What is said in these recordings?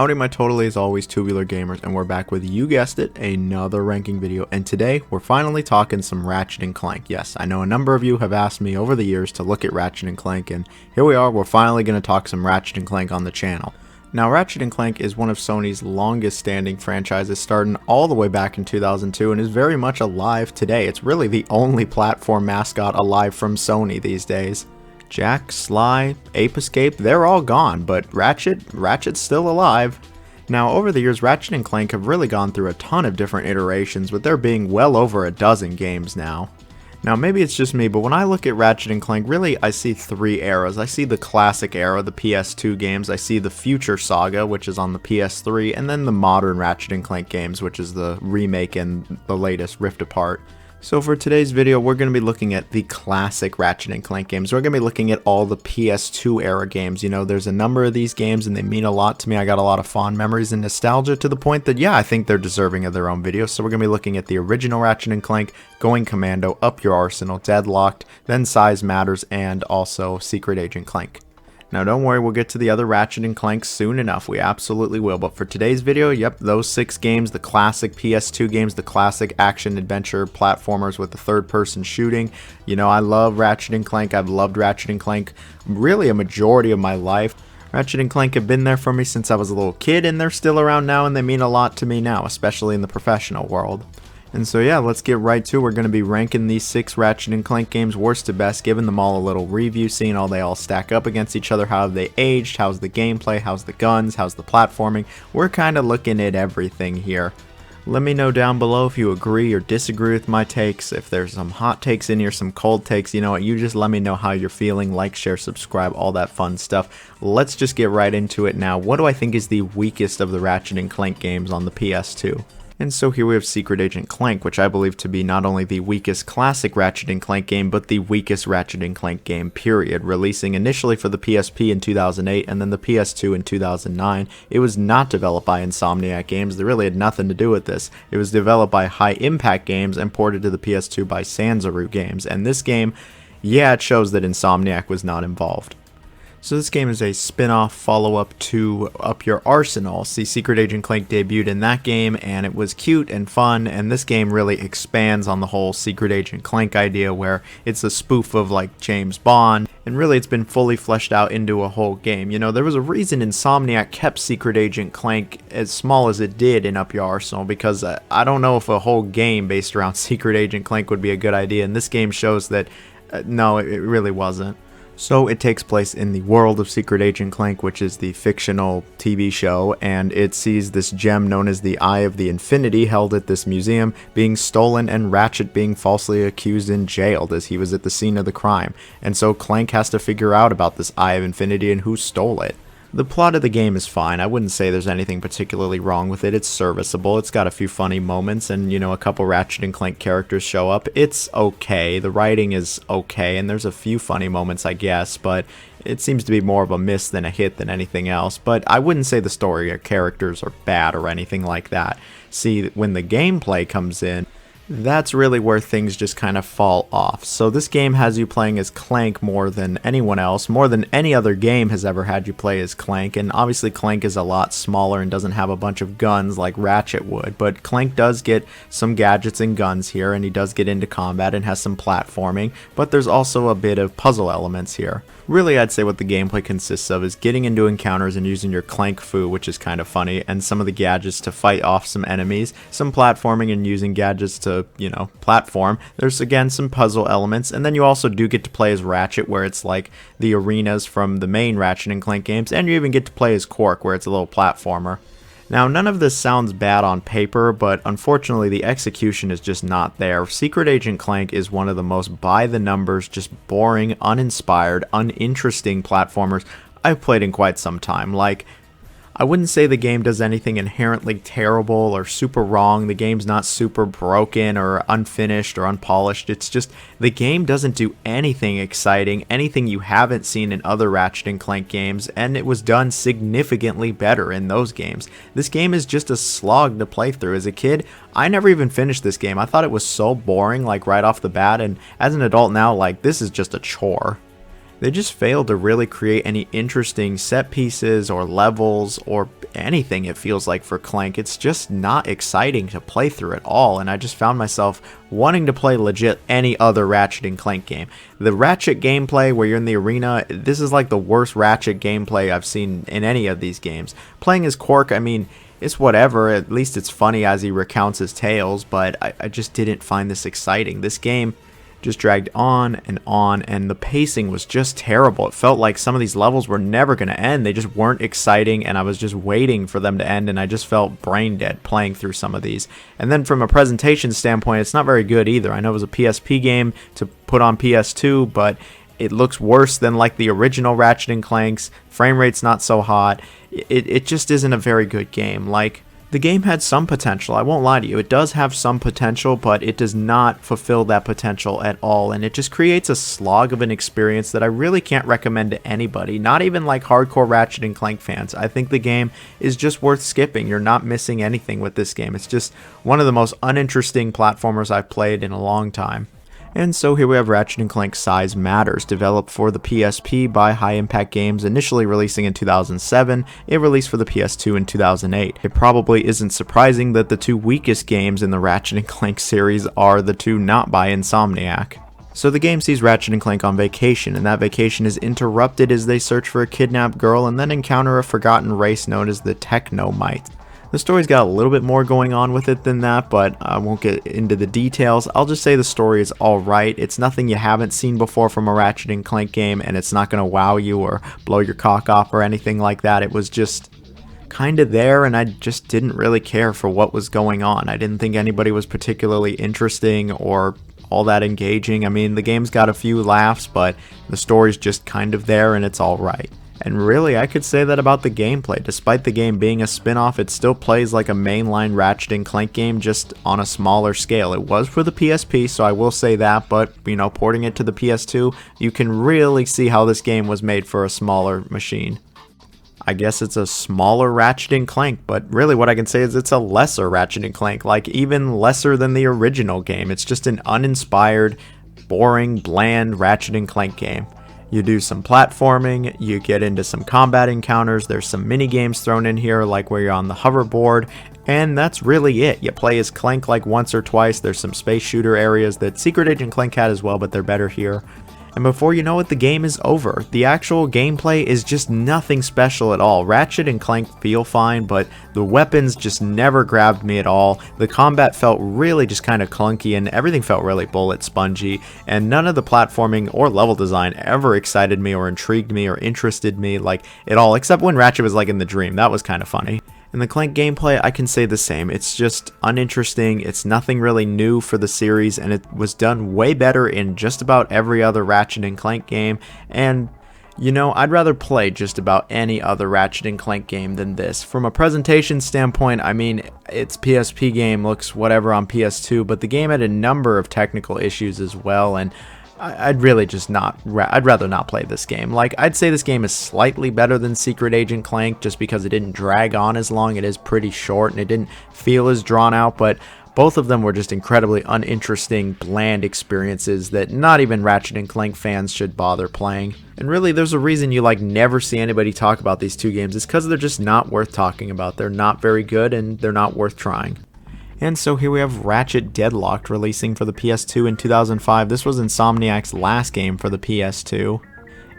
Howdy my totally as always Tubular gamers, and we're back with, you guessed it, another ranking video, and today we're finally talking some Ratchet & Clank. Yes, I know a number of you have asked me over the years to look at Ratchet & Clank, and here we are, we're finally going to talk some Ratchet & Clank on the channel. Now, Ratchet & Clank is one of Sony's longest standing franchises, starting all the way back in 2002 and is very much alive today. It's really the only platform mascot alive from Sony these days. Jack, Sly, Ape Escape, they're all gone, but Ratchet's still alive. Now, over the years, Ratchet & Clank have really gone through a ton of different iterations, with there being well over a dozen games now. Now, maybe it's just me, but when I look at Ratchet & Clank, really I see three eras. I see the classic era, the PS2 games, I see the Future Saga, which is on the PS3, and then the modern Ratchet & Clank games, which is the remake and the latest Rift Apart. So for today's video, we're going to be looking at the classic Ratchet & Clank games. We're going to be looking at all the PS2 era games. You know, there's a number of these games and they mean a lot to me. I got a lot of fond memories and nostalgia to the point that, yeah, I think they're deserving of their own videos. So we're going to be looking at the original Ratchet & Clank, Going Commando, Up Your Arsenal, Deadlocked, then Size Matters, and also Secret Agent Clank. Now don't worry, we'll get to the other Ratchet & Clank soon enough, we absolutely will, but for today's video, yep, those 6 games, the classic PS2 games, the classic action-adventure platformers with the third-person shooting. You know, I love Ratchet & Clank, I've loved Ratchet & Clank really a majority of my life. Ratchet & Clank have been there for me since I was a little kid, and they're still around now, and they mean a lot to me now, especially in the professional world. And so yeah, let's get right to it. We're going to be ranking these 6 Ratchet & Clank games worst to best, giving them all a little review, seeing how they all stack up against each other, how have they aged, how's the gameplay, how's the guns, how's the platforming. We're kind of looking at everything here. Let me know down below if you agree or disagree with my takes. If there's some hot takes in here, some cold takes, you know what, you just let me know how you're feeling. Like, share, subscribe, all that fun stuff. Let's just get right into it now. What do I think is the weakest of the Ratchet & Clank games on the PS2? And so here we have Secret Agent Clank, which I believe to be not only the weakest classic Ratchet & Clank game, but the weakest Ratchet & Clank game, period. Releasing initially for the PSP in 2008 and then the PS2 in 2009. It was not developed by Insomniac Games. They really had nothing to do with this. It was developed by High Impact Games and ported to the PS2 by Sanzaru Games. And this game, yeah, it shows that Insomniac was not involved. So this game is a spin-off follow-up to Up Your Arsenal. See, Secret Agent Clank debuted in that game, and it was cute and fun, and this game really expands on the whole Secret Agent Clank idea, where it's a spoof of, like, James Bond, and really it's been fully fleshed out into a whole game. You know, there was a reason Insomniac kept Secret Agent Clank as small as it did in Up Your Arsenal, because I don't know if a whole game based around Secret Agent Clank would be a good idea, and this game shows that, no, it really wasn't. So it takes place in the world of Secret Agent Clank, which is the fictional TV show, and it sees this gem known as the Eye of the Infinity held at this museum being stolen, and Ratchet being falsely accused and jailed as he was at the scene of the crime. And so Clank has to figure out about this Eye of Infinity and who stole it. The plot of the game is fine. I wouldn't say there's anything particularly wrong with it. It's serviceable. It's got a few funny moments, and, you know, a couple Ratchet and Clank characters show up. It's okay. The writing is okay, and there's a few funny moments, I guess, but it seems to be more of a miss than a hit than anything else. But I wouldn't say the story or characters are bad or anything like that. See, when the gameplay comes in, that's really where things just kind of fall off. So this game has you playing as Clank more than anyone else, more than any other game has ever had you play as Clank, and obviously Clank is a lot smaller and doesn't have a bunch of guns like Ratchet would, but Clank does get some gadgets and guns here, and he does get into combat and has some platforming, but there's also a bit of puzzle elements here. Really, I'd say what the gameplay consists of is getting into encounters and using your Clank Fu, which is kind of funny, and some of the gadgets to fight off some enemies, some platforming and using gadgets to, you know, platform. There's again some puzzle elements, and then you also do get to play as Ratchet, where it's like the arenas from the main Ratchet and Clank games, and you even get to play as Quark, where it's a little platformer. Now, none of this sounds bad on paper, but unfortunately the execution is just not there. Secret Agent Clank is one of the most by-the-numbers, just boring, uninspired, uninteresting platformers I've played in quite some time. Like, I wouldn't say the game does anything inherently terrible or super wrong. The game's not super broken or unfinished or unpolished. It's just the game doesn't do anything exciting, anything you haven't seen in other Ratchet and Clank games, and it was done significantly better in those games. This game is just a slog to play through. As a kid, I never even finished this game. I thought it was so boring, like right off the bat, and as an adult now, like, this is just a chore. They just failed to really create any interesting set pieces or levels or anything, it feels like, for Clank. It's just not exciting to play through at all, and I just found myself wanting to play legit any other Ratchet and Clank game. The Ratchet gameplay where you're in the arena, this is like the worst Ratchet gameplay I've seen in any of these games. Playing as Quark, I mean, it's whatever, at least it's funny as he recounts his tales, but I just didn't find this exciting. This game just dragged on, and the pacing was just terrible. It felt like some of these levels were never going to end. They just weren't exciting, and I was just waiting for them to end, and I just felt brain dead playing through some of these. And then from a presentation standpoint, it's not very good either. I know it was a PSP game to put on PS2, but it looks worse than like the original Ratchet and Clanks. Frame rate's not so hot. It just isn't a very good game. Like, the game had some potential, I won't lie to you. It does have some potential, but it does not fulfill that potential at all, and it just creates a slog of an experience that I really can't recommend to anybody, not even like hardcore Ratchet and Clank fans. I think the game is just worth skipping. You're not missing anything with this game. It's just one of the most uninteresting platformers I've played in a long time. And so here we have Ratchet & Clank Size Matters, developed for the PSP by High Impact Games, initially releasing in 2007. It released for the PS2 in 2008. It probably isn't surprising that the two weakest games in the Ratchet & Clank series are the two not by Insomniac. So the game sees Ratchet & Clank on vacation, and that vacation is interrupted as they search for a kidnapped girl and then encounter a forgotten race known as the Technomites. The story's got a little bit more going on with it than that, but I won't get into the details. I'll just say the story is alright. It's nothing you haven't seen before from a Ratchet & Clank game, and it's not going to wow you or blow your cock off or anything like that. It was just kind of there, and I just didn't really care for what was going on. I didn't think anybody was particularly interesting or all that engaging. I mean, the game's got a few laughs, but the story's just kind of there, and it's alright. And really, I could say that about the gameplay. Despite the game being a spin-off, it still plays like a mainline Ratchet & Clank game, just on a smaller scale. It was for the PSP, so I will say that, but, you know, porting it to the PS2, you can really see how this game was made for a smaller machine. I guess it's a smaller Ratchet & Clank, but really what I can say is it's a lesser Ratchet & Clank, like even lesser than the original game. It's just an uninspired, boring, bland Ratchet & Clank game. You do some platforming, you get into some combat encounters, there's some mini games thrown in here like where you're on the hoverboard, and that's really it. You play as Clank like once or twice. There's some space shooter areas that Secret Agent Clank had as well, but they're better here. And before you know it, the game is over. The actual gameplay is just nothing special at all. Ratchet and Clank feel fine, but the weapons just never grabbed me at all. The combat felt really just kind of clunky, and everything felt really bullet spongy, and none of the platforming or level design ever excited me or intrigued me or interested me like at all, except when Ratchet was like in the dream. That was kind of funny. In the Clank gameplay, I can say the same. It's just uninteresting, it's nothing really new for the series, and it was done way better in just about every other Ratchet and Clank game, and you know, I'd rather play just about any other Ratchet and Clank game than this. From a presentation standpoint, I mean, its PSP game looks whatever on PS2, but the game had a number of technical issues as well, and I'd really just I'd rather not play this game. Like, I'd say this game is slightly better than Secret Agent Clank just because it didn't drag on as long. It is pretty short and it didn't feel as drawn out, but both of them were just incredibly uninteresting, bland experiences that not even Ratchet and Clank fans should bother playing. And really, there's a reason you like never see anybody talk about these two games. It's because they're just not worth talking about. They're not very good and they're not worth trying. And so here we have Ratchet Deadlocked, releasing for the PS2 in 2005. This was Insomniac's last game for the PS2.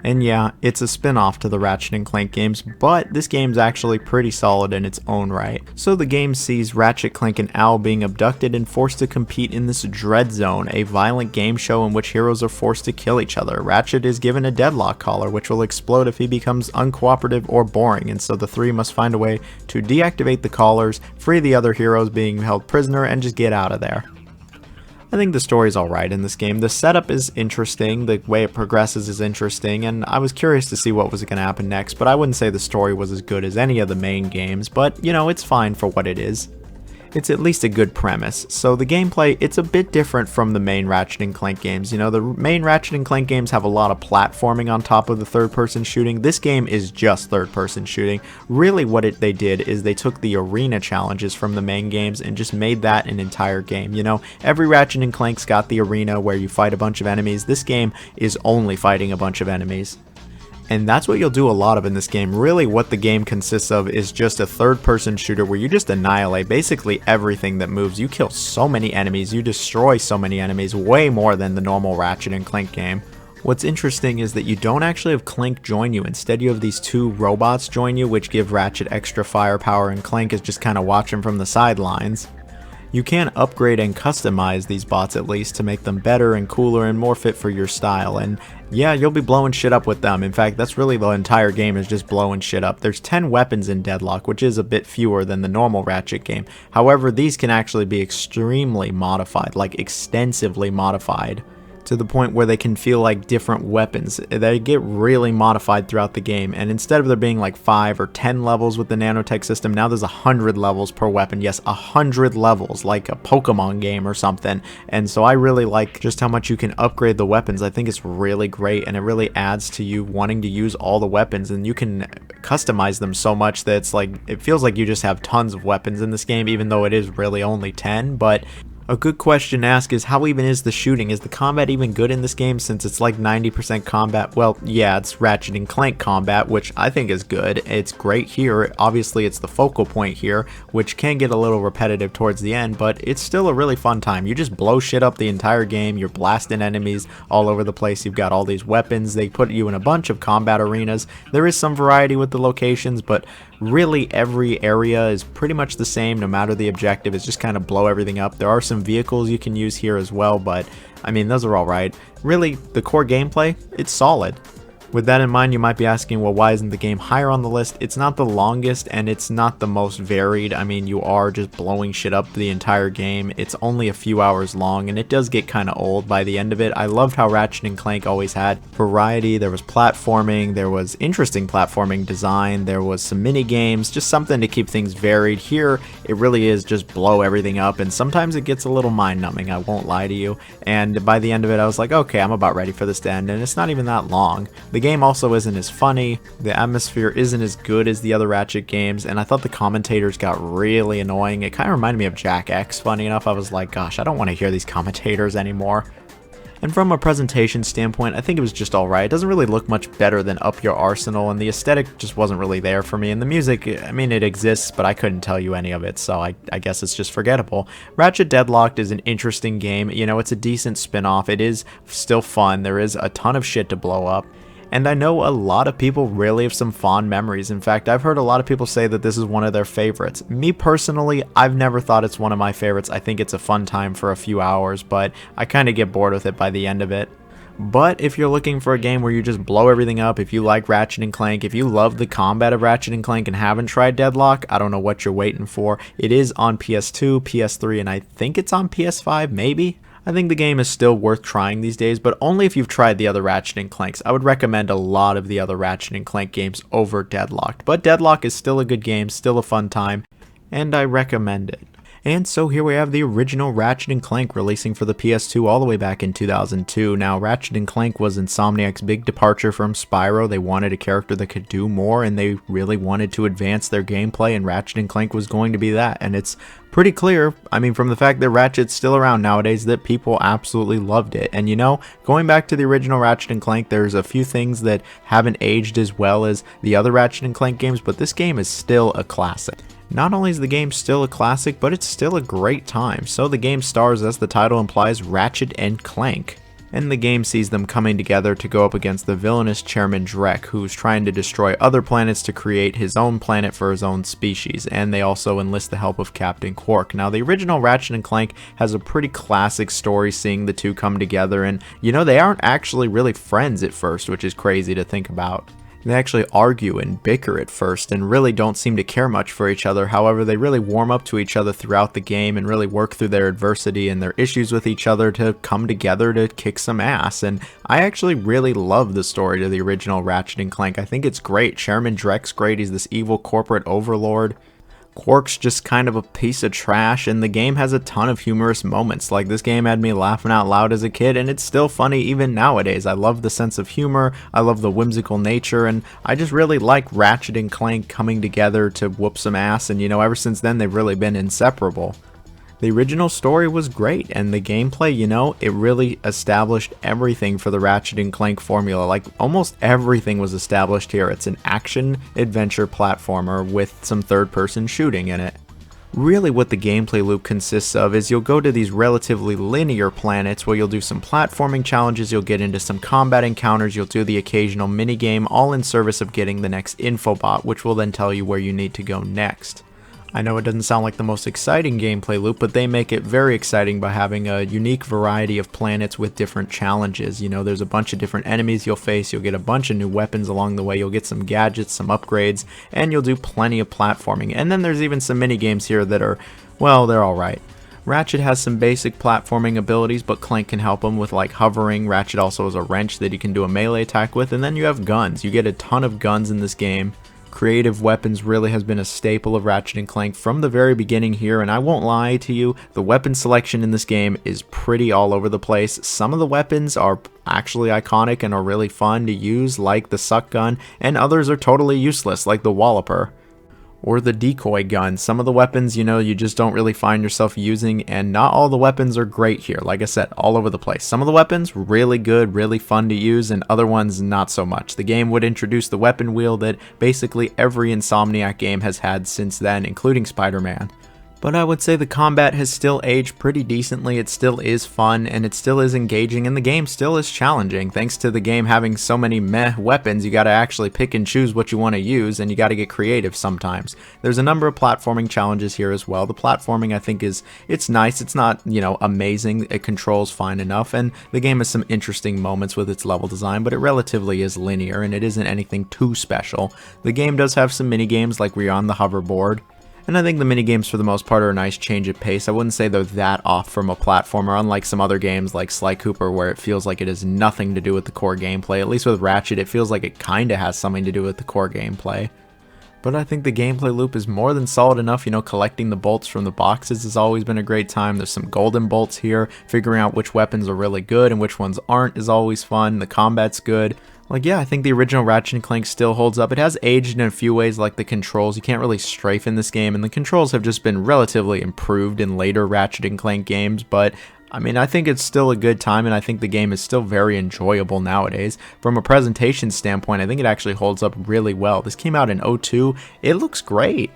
And yeah, it's a spin-off to the Ratchet & Clank games, but this game's actually pretty solid in its own right. So the game sees Ratchet, Clank, and Owl being abducted and forced to compete in this Dread Zone, a violent game show in which heroes are forced to kill each other. Ratchet is given a deadlock collar, which will explode if he becomes uncooperative or boring, and so the three must find a way to deactivate the collars, free the other heroes being held prisoner, and just get out of there. I think the story's alright in this game. The setup is interesting, the way it progresses is interesting, and I was curious to see what was going to happen next, but I wouldn't say the story was as good as any of the main games, but, you know, it's fine for what it is. it's at least a good premise. So the gameplay, it's a bit different from the main Ratchet & Clank games. You know, the main Ratchet & Clank games have a lot of platforming on top of the third-person shooting. This game is just third-person shooting. Really what they did is they took the arena challenges from the main games and just made that an entire game. You know, every Ratchet & Clank's got the arena where you fight a bunch of enemies. This game is only fighting a bunch of enemies. And that's what you'll do a lot of in this game. Really what the game consists of is just a third-person shooter where you just annihilate basically everything that moves. You kill so many enemies, you destroy so many enemies, way more than the normal Ratchet & Clank game. What's interesting is that you don't actually have Clank join you. Instead, you have these two robots join you, which give Ratchet extra firepower, and Clank is just kind of watching from the sidelines. You can upgrade and customize these bots at least to make them better and cooler and more fit for your style, and yeah, you'll be blowing shit up with them. In fact, that's really the entire game, is just blowing shit up. There's 10 weapons in Deadlock, which is a bit fewer than the normal Ratchet game. However, these can actually be extremely modified, like extensively modified, to the point where they can feel like different weapons. They get really modified throughout the game, and instead of there being like 5 or 10 levels with the nanotech system, now there's 100 levels per weapon. Yes, 100 levels, like a Pokemon game or something. And so I really like just how much you can upgrade the weapons. I think it's really great, and it really adds to you wanting to use all the weapons, and you can customize them so much that it's like, it feels like you just have tons of weapons in this game, even though it is really only 10. But a good question to ask is, how even is the shooting? Is the combat even good in this game, since it's like 90% combat? Well, yeah, it's Ratchet & Clank combat, which I think is good. It's great here. Obviously, it's the focal point here, which can get a little repetitive towards the end, but it's still a really fun time. You just blow shit up the entire game. You're blasting enemies all over the place. You've got all these weapons. They put you in a bunch of combat arenas. There is some variety with the locations, but really every area is pretty much the same no matter the objective. It's just kind of blow everything up. There are some vehicles you can use here as well, but I mean, those are all right. Really, the core gameplay, it's solid. With that in mind, you might be asking, well, why isn't the game higher on the list? It's not the longest, and it's not the most varied. I mean, you are just blowing shit up the entire game. It's only a few hours long, and it does get kind of old by the end of it. I loved how Ratchet & Clank always had variety. There was platforming, there was interesting platforming design, there was some mini games, just something to keep things varied. Here, it really is just blow everything up, and sometimes it gets a little mind-numbing, I won't lie to you. And by the end of it, I was like, okay, I'm about ready for this to end, and it's not even that long. The game also isn't as funny, the atmosphere isn't as good as the other Ratchet games, and I thought the commentators got really annoying. It kind of reminded me of Jack X, funny enough. I was like, gosh, I don't want to hear these commentators anymore. And from a presentation standpoint, I think it was just alright. It doesn't really look much better than Up Your Arsenal, and the aesthetic just wasn't really there for me. And the music, I mean, it exists, but I couldn't tell you any of it, so I guess it's just forgettable. Ratchet Deadlocked is an interesting game. You know, it's a decent spin-off. It is still fun. There is a ton of shit to blow up. And I know a lot of people really have some fond memories. In fact, I've heard a lot of people say that this is one of their favorites. Me personally, I've never thought it's one of my favorites. I think it's a fun time for a few hours, but I kind of get bored with it by the end of it. But if you're looking for a game where you just blow everything up, if you like Ratchet & Clank, if you love the combat of Ratchet & Clank and haven't tried Deadlock, I don't know what you're waiting for. It is on PS2, PS3, and I think it's on PS5, maybe? I think the game is still worth trying these days, but only if you've tried the other Ratchet & Clanks. I would recommend a lot of the other Ratchet & Clank games over Deadlocked, but Deadlock is still a good game, still a fun time, and I recommend it. And so here we have the original Ratchet & Clank releasing for the PS2 all the way back in 2002. Now, Ratchet & Clank was Insomniac's big departure from Spyro. They wanted a character that could do more, and they really wanted to advance their gameplay, and Ratchet & Clank was going to be that. And it's pretty clear, I mean, from the fact that Ratchet's still around nowadays, that people absolutely loved it. And you know, going back to the original Ratchet & Clank, there's a few things that haven't aged as well as the other Ratchet & Clank games, but this game is still a classic. Not only is the game still a classic, but it's still a great time. So the game stars, as the title implies, Ratchet and Clank. And the game sees them coming together to go up against the villainous Chairman Drek, who's trying to destroy other planets to create his own planet for his own species, and they also enlist the help of Captain Quark. Now, the original Ratchet and Clank has a pretty classic story seeing the two come together, and you know, they aren't actually really friends at first, which is crazy to think about. They actually argue and bicker at first and really don't seem to care much for each other. However, they really warm up to each other throughout the game and really work through their adversity and their issues with each other to come together to kick some ass. And I actually really love the story to the original Ratchet and Clank. I think it's great. Chairman Drek's great. He's this evil corporate overlord Quark's just kind of a piece of trash, and the game has a ton of humorous moments. Like, this game had me laughing out loud as a kid, and it's still funny even nowadays. I love the sense of humor, I love the whimsical nature, and I just really like Ratchet and Clank coming together to whoop some ass, and ever since then they've really been inseparable. The original story was great, and the gameplay, it really established everything for the Ratchet and Clank formula. Like, almost everything was established here. It's an action-adventure platformer with some third-person shooting in it. Really what the gameplay loop consists of is you'll go to these relatively linear planets where you'll do some platforming challenges, you'll get into some combat encounters, you'll do the occasional minigame, all in service of getting the next infobot, which will then tell you where you need to go next. I know it doesn't sound like the most exciting gameplay loop, but they make it very exciting by having a unique variety of planets with different challenges. There's a bunch of different enemies you'll face, you'll get a bunch of new weapons along the way, you'll get some gadgets, some upgrades, and you'll do plenty of platforming. And then there's even some mini games here that are, well, they're alright. Ratchet has some basic platforming abilities, but Clank can help him with like hovering. Ratchet also has a wrench that he can do a melee attack with, and then you have guns. You get a ton of guns in this game. Creative weapons really has been a staple of Ratchet and Clank from the very beginning here, and I won't lie to you, the weapon selection in this game is pretty all over the place. Some of the weapons are actually iconic and are really fun to use, like the suck gun, and others are totally useless, like the Walloper. Or the decoy gun. Some of the weapons, you just don't really find yourself using, and not all the weapons are great here. Like I said, all over the place. Some of the weapons, really good, really fun to use, and other ones, not so much. The game would introduce the weapon wheel that basically every Insomniac game has had since then, including Spider-Man. But I would say the combat has still aged pretty decently. It still is fun, and it still is engaging, and the game still is challenging. Thanks to the game having so many meh weapons, you gotta actually pick and choose what you want to use, and you gotta get creative sometimes. There's a number of platforming challenges here as well. The platforming, I think, it's nice. It's not, amazing. It controls fine enough, and the game has some interesting moments with its level design, but it relatively is linear, and it isn't anything too special. The game does have some mini games, like where you're on the hoverboard. And I think the minigames for the most part are a nice change of pace. I wouldn't say they're that off from a platformer, unlike some other games like Sly Cooper where it feels like it has nothing to do with the core gameplay. At least with Ratchet, it feels like it kinda has something to do with the core gameplay. But I think the gameplay loop is more than solid enough. Collecting the bolts from the boxes has always been a great time. There's some golden bolts here. Figuring out which weapons are really good and which ones aren't is always fun. The combat's good. Like, yeah, I think the original Ratchet & Clank still holds up. It has aged in a few ways, like the controls. You can't really strafe in this game, and the controls have just been relatively improved in later Ratchet & Clank games, but I think it's still a good time, and I think the game is still very enjoyable nowadays. From a presentation standpoint, I think it actually holds up really well. This came out in 2002. It looks great.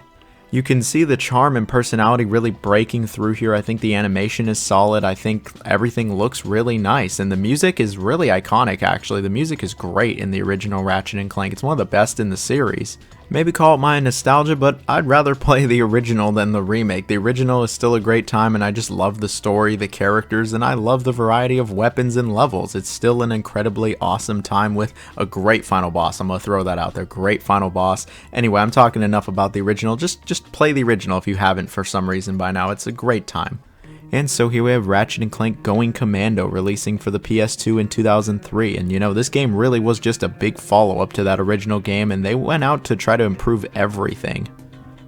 You can see the charm and personality really breaking through here. I think the animation is solid. I think everything looks really nice, and the music is really iconic, actually. The music is great in the original Ratchet & Clank. It's one of the best in the series. Maybe call it my nostalgia, but I'd rather play the original than the remake. The original is still a great time, and I just love the story, the characters, and I love the variety of weapons and levels. It's still an incredibly awesome time with a great final boss. I'm gonna throw that out there. Great final boss. Anyway, I'm talking enough about the original. Just play the original if you haven't for some reason by now. It's a great time. And so here we have Ratchet & Clank Going Commando releasing for the PS2 in 2003, and this game really was just a big follow-up to that original game, and they went out to try to improve everything.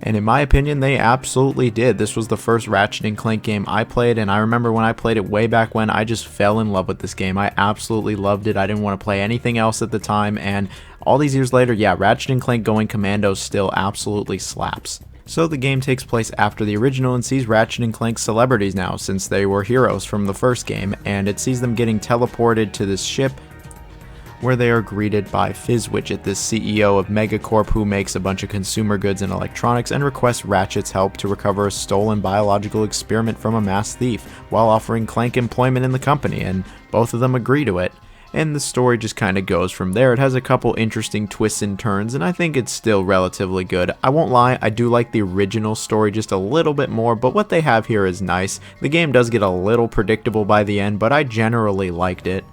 And in my opinion, they absolutely did. This was the first Ratchet & Clank game I played, and I remember when I played it way back when, I just fell in love with this game. I absolutely loved it. I didn't want to play anything else at the time, and all these years later, yeah, Ratchet & Clank Going Commando still absolutely slaps. So the game takes place after the original and sees Ratchet & Clank celebrities now, since they were heroes from the first game, and it sees them getting teleported to this ship where they are greeted by Fizzwidget, this CEO of Megacorp who makes a bunch of consumer goods and electronics, and requests Ratchet's help to recover a stolen biological experiment from a mass thief, while offering Clank employment in the company, and both of them agree to it. And the story just kind of goes from there. It has a couple interesting twists and turns, and I think it's still relatively good. I won't lie, I do like the original story just a little bit more, but what they have here is nice. The game does get a little predictable by the end, but I generally liked it.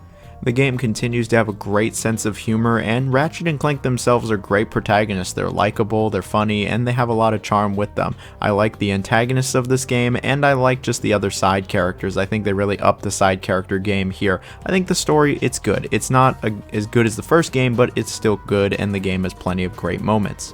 The game continues to have a great sense of humor, and Ratchet & Clank themselves are great protagonists. They're likable, they're funny, and they have a lot of charm with them. I like the antagonists of this game, and I like just the other side characters. I think they really up the side character game here. I think the story, it's good. It's not as good as the first game, but it's still good, and the game has plenty of great moments.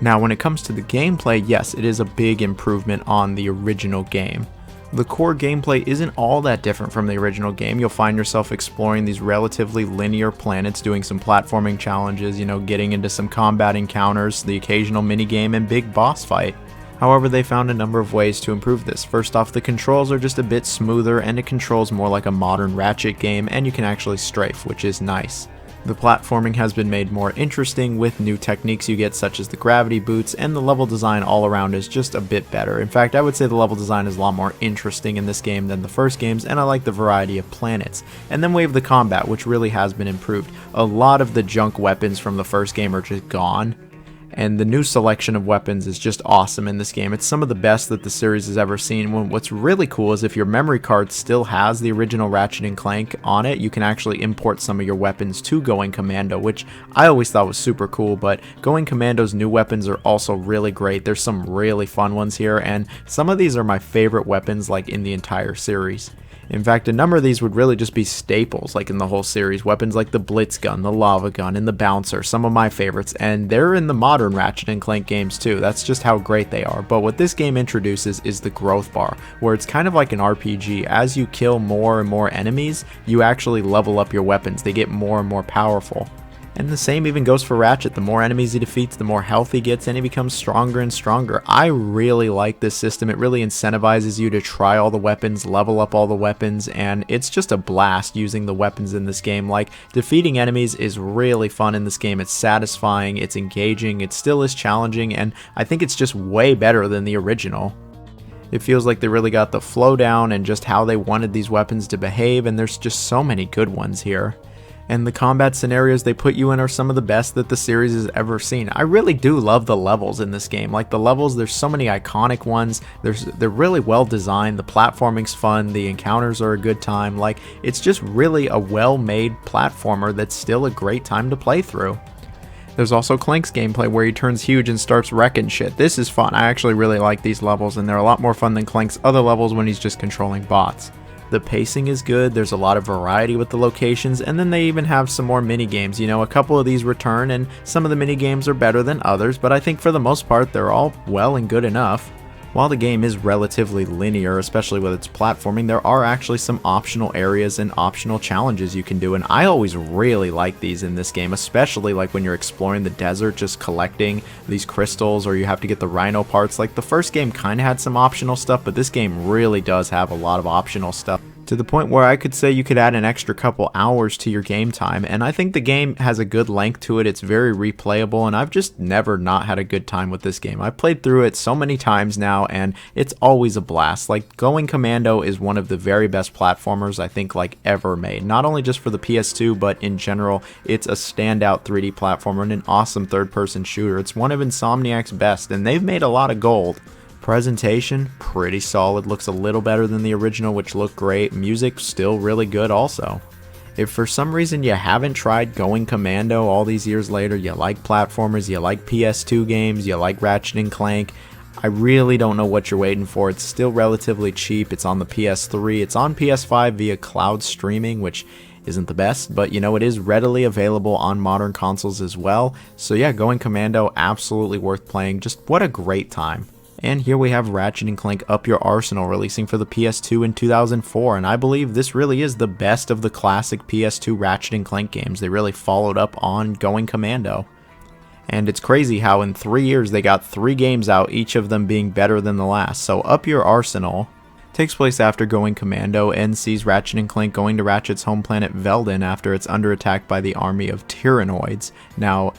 Now when it comes to the gameplay, yes, it is a big improvement on the original game. The core gameplay isn't all that different from the original game. You'll find yourself exploring these relatively linear planets, doing some platforming challenges, getting into some combat encounters, the occasional minigame, and big boss fight. However, they found a number of ways to improve this. First off, the controls are just a bit smoother and it controls more like a modern Ratchet game, and you can actually strafe, which is nice. The platforming has been made more interesting with new techniques you get, such as the gravity boots, and the level design all around is just a bit better. In fact, I would say the level design is a lot more interesting in this game than the first games, and I like the variety of planets. And then we have the combat, which really has been improved. A lot of the junk weapons from the first game are just gone, and the new selection of weapons is just awesome in this game. It's some of the best that the series has ever seen. What's really cool is if your memory card still has the original Ratchet & Clank on it, you can actually import some of your weapons to Going Commando, which I always thought was super cool, but Going Commando's new weapons are also really great. There's some really fun ones here, and some of these are my favorite weapons like in the entire series. In fact, a number of these would really just be staples like in the whole series. Weapons like the Blitz gun, the lava gun, and the bouncer, some of my favorites, and they're in the modern Ratchet & Clank games too. That's just how great they are. But what this game introduces is the growth bar, where it's kind of like an RPG. As you kill more and more enemies, you actually level up your weapons. They get more and more powerful. And the same even goes for Ratchet. The more enemies he defeats, the more health he gets, and he becomes stronger and stronger. I really like this system. It really incentivizes you to try all the weapons, level up all the weapons, and it's just a blast using the weapons in this game. Like, defeating enemies is really fun in this game. It's satisfying, it's engaging, it still is challenging, and I think it's just way better than the original. It feels like they really got the flow down and just how they wanted these weapons to behave, and there's just so many good ones here. And the combat scenarios they put you in are some of the best that the series has ever seen. I really do love the levels in this game. Like the levels, there's so many iconic ones. They're really well designed. The platforming's fun. The encounters are a good time. Like, it's just really a well-made platformer that's still a great time to play through. There's also Clank's gameplay where he turns huge and starts wrecking shit. This is fun. I actually really like these levels, and they're a lot more fun than Clank's other levels when he's just controlling bots. The pacing is good, there's a lot of variety with the locations, and then they even have some more mini games. A couple of these return, and some of the mini games are better than others, but I think for the most part they're all well and good enough. While the game is relatively linear, especially with its platforming, there are actually some optional areas and optional challenges you can do, and I always really like these in this game, especially like when you're exploring the desert, just collecting these crystals, or you have to get the rhino parts. Like, the first game kind of had some optional stuff, but this game really does have a lot of optional stuff, to the point where I could say you could add an extra couple hours to your game time, and I think the game has a good length to it. It's very replayable, and I've just never not had a good time with this game. I've played through it so many times now, and it's always a blast. Like, Going Commando is one of the very best platformers I think like ever made, not only just for the PS2, but in general. It's a standout 3D platformer and an awesome third-person shooter. It's one of Insomniac's best, and they've made a lot of gold. Presentation, pretty solid, looks a little better than the original, which looked great. Music, still really good also. If for some reason you haven't tried Going Commando all these years later, you like platformers, you like PS2 games, you like Ratchet & Clank, I really don't know what you're waiting for. It's still relatively cheap. It's on the PS3, it's on PS5 via cloud streaming, which isn't the best, but it is readily available on modern consoles as well. So yeah, Going Commando, absolutely worth playing. Just what a great time. And here we have Ratchet & Clank Up Your Arsenal releasing for the PS2 in 2004, and I believe this really is the best of the classic PS2 Ratchet & Clank games. They really followed up on Going Commando. And it's crazy how in 3 years they got 3 games out, each of them being better than the last. So Up Your Arsenal takes place after Going Commando and sees Ratchet & Clank going to Ratchet's home planet Veldin after it's under attack by the army of Tyrannoids. Now,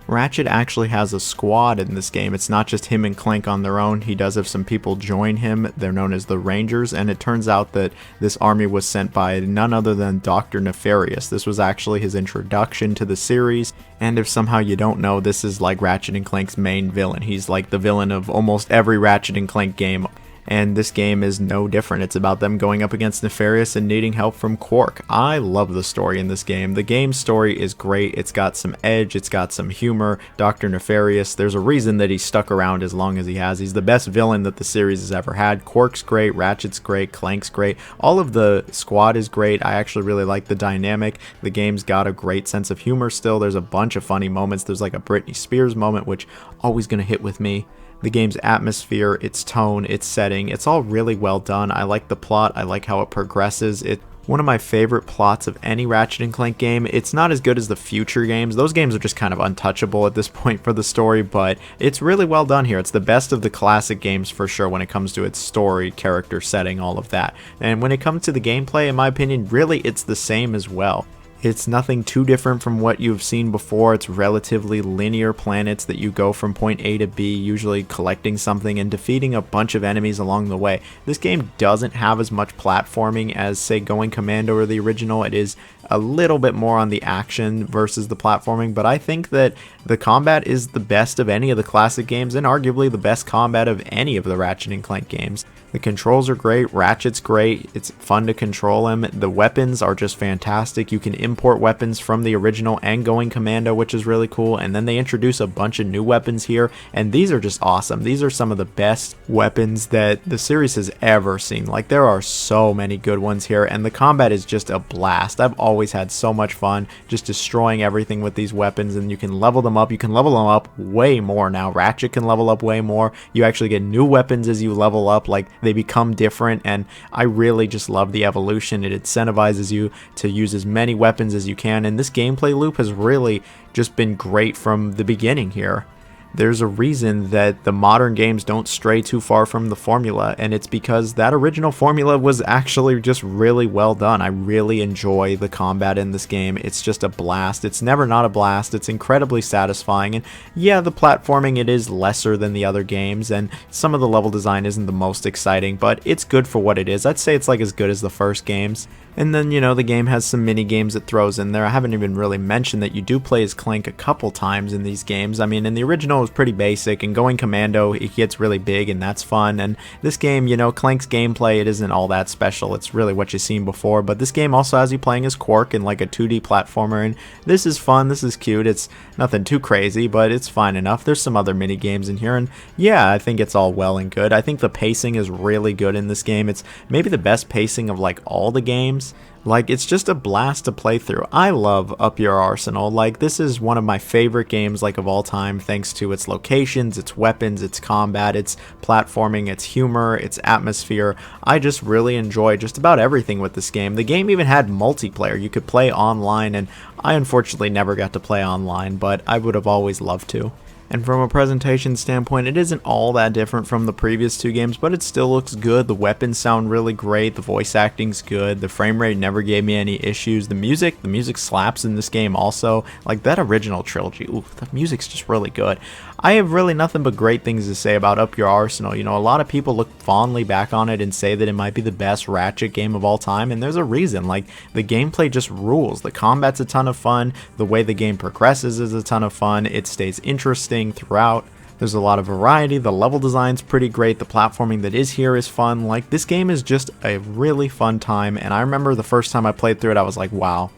Ratchet actually has a squad in this game. It's not just him and Clank on their own. He does have some people join him. They're known as the Rangers, and it turns out that this army was sent by none other than Dr. Nefarious. This was actually his introduction to the series, and if somehow you don't know, this is like Ratchet & Clank's main villain. He's like the villain of almost every Ratchet & Clank game. and this game is no different. It's about them going up against Nefarious and needing help from Quark. I love the story in this game. The game's story is great. It's got some edge, it's got some humor. Dr. Nefarious, there's a reason that he's stuck around as long as he has. He's the best villain that the series has ever had. Quark's great, Ratchet's great, Clank's great. All of the squad is great. I actually really like the dynamic. The game's got a great sense of humor still. There's a bunch of funny moments. There's like a Britney Spears moment, which always gonna hit with me. The game's atmosphere, its tone, its setting, it's all really well done. I like the plot. I like how it progresses. It's one of my favorite plots of any Ratchet & Clank game. It's not as good as the future games. Those games are just kind of untouchable at this point for the story, but it's really well done here. It's the best of the classic games for sure when it comes to its story, character, setting, all of that. And when it comes to the gameplay, in my opinion, really it's the same as well. It's nothing too different from what you've seen before. It's relatively linear planets that you go from point A to B, usually collecting something and defeating a bunch of enemies along the way. This game doesn't have as much platforming as, say, Going Commando or the original. It is a little bit more on the action versus the platforming, but I think that the combat is the best of any of the classic games and arguably the best combat of any of the Ratchet & Clank games. The controls are great, Ratchet's great, it's fun to control him, the weapons are just fantastic. You can import weapons from the original and Going Commando, which is really cool, and then they introduce a bunch of new weapons here, and these are just awesome. These are some of the best weapons that the series has ever seen. Like, there are so many good ones here, and the combat is just a blast. I've always had so much fun just destroying everything with these weapons, and you can level them up. You can level them up way more now. Ratchet can level up way more. You actually get new weapons as you level up, like they become different, and I really just love the evolution. It incentivizes you to use as many weapons as you can, and this gameplay loop has really just been great from the beginning here. There's a reason that the modern games don't stray too far from the formula, and it's because that original formula was actually just really well done. I really enjoy the combat in this game. It's just a blast. It's never not a blast. It's incredibly satisfying, and yeah, the platforming, it is lesser than the other games, and some of the level design isn't the most exciting, but it's good for what it is. I'd say it's like as good as the first games. And then, you know, the game has some mini games it throws in there. I haven't even really mentioned that you do play as Clank a couple times in these games. I mean, in the original it was pretty basic, and Going Commando, it gets really big, and that's fun. And this game, you know, Clank's gameplay, it isn't all that special. It's really what you've seen before, but this game also has you playing as Quark in like a 2D platformer, and this is fun, this is cute. It's nothing too crazy, but it's fine enough. There's some other mini games in here, and yeah, I think it's all well and good. I think the pacing is really good in this game. It's maybe the best pacing of like all the games. Like, it's just a blast to play through. I love Up Your Arsenal. Like, this is one of my favorite games, like, of all time, thanks to its locations, its weapons, its combat, its platforming, its humor, its atmosphere. I just really enjoy just about everything with this game. The game even had multiplayer. You could play online, and I unfortunately never got to play online, but I would have always loved to. And from a presentation standpoint, it isn't all that different from the previous two games, but it still looks good. The weapons sound really great. The voice acting's good. The frame rate never gave me any issues. The music slaps in this game also. Like that original trilogy, ooh, the music's just really good. I have really nothing but great things to say about Up Your Arsenal. You know, a lot of people look fondly back on it and say that it might be the best Ratchet game of all time, and there's a reason. Like, the gameplay just rules. The combat's a ton of fun. The way the game progresses is a ton of fun. It stays interesting throughout. There's a lot of variety. The level design's pretty great. The platforming that is here is fun. Like, this game is just a really fun time, and I remember the first time I played through it, I was like, wow.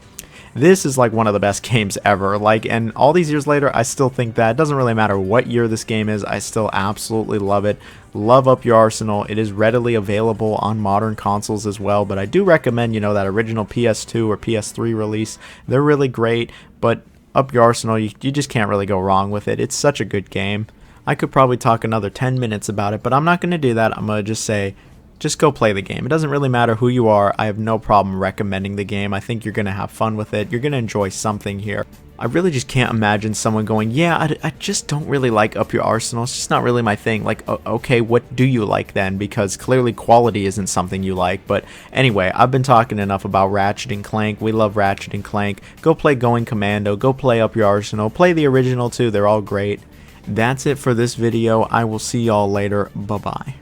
This is like one of the best games ever. Like, and all these years later, I still think that. It doesn't really matter what year this game is. I still absolutely love it. Love Up Your Arsenal. It is readily available on modern consoles as well, but I do recommend, you know, that original PS2 or PS3 release. They're really great, but Up Your Arsenal, you just can't really go wrong with it. It's such a good game. I could probably talk another 10 minutes about it, but I'm not going to do that. I'm going to just say, just go play the game. It doesn't really matter who you are. I have no problem recommending the game. I think you're going to have fun with it. You're going to enjoy something here. I really just can't imagine someone going, yeah, I just don't really like Up Your Arsenal. It's just not really my thing. Like, okay, what do you like then? Because clearly quality isn't something you like. But anyway, I've been talking enough about Ratchet and Clank. We love Ratchet and Clank. Go play Going Commando. Go play Up Your Arsenal. Play the original too. They're all great. That's it for this video. I will see y'all later. Bye-bye.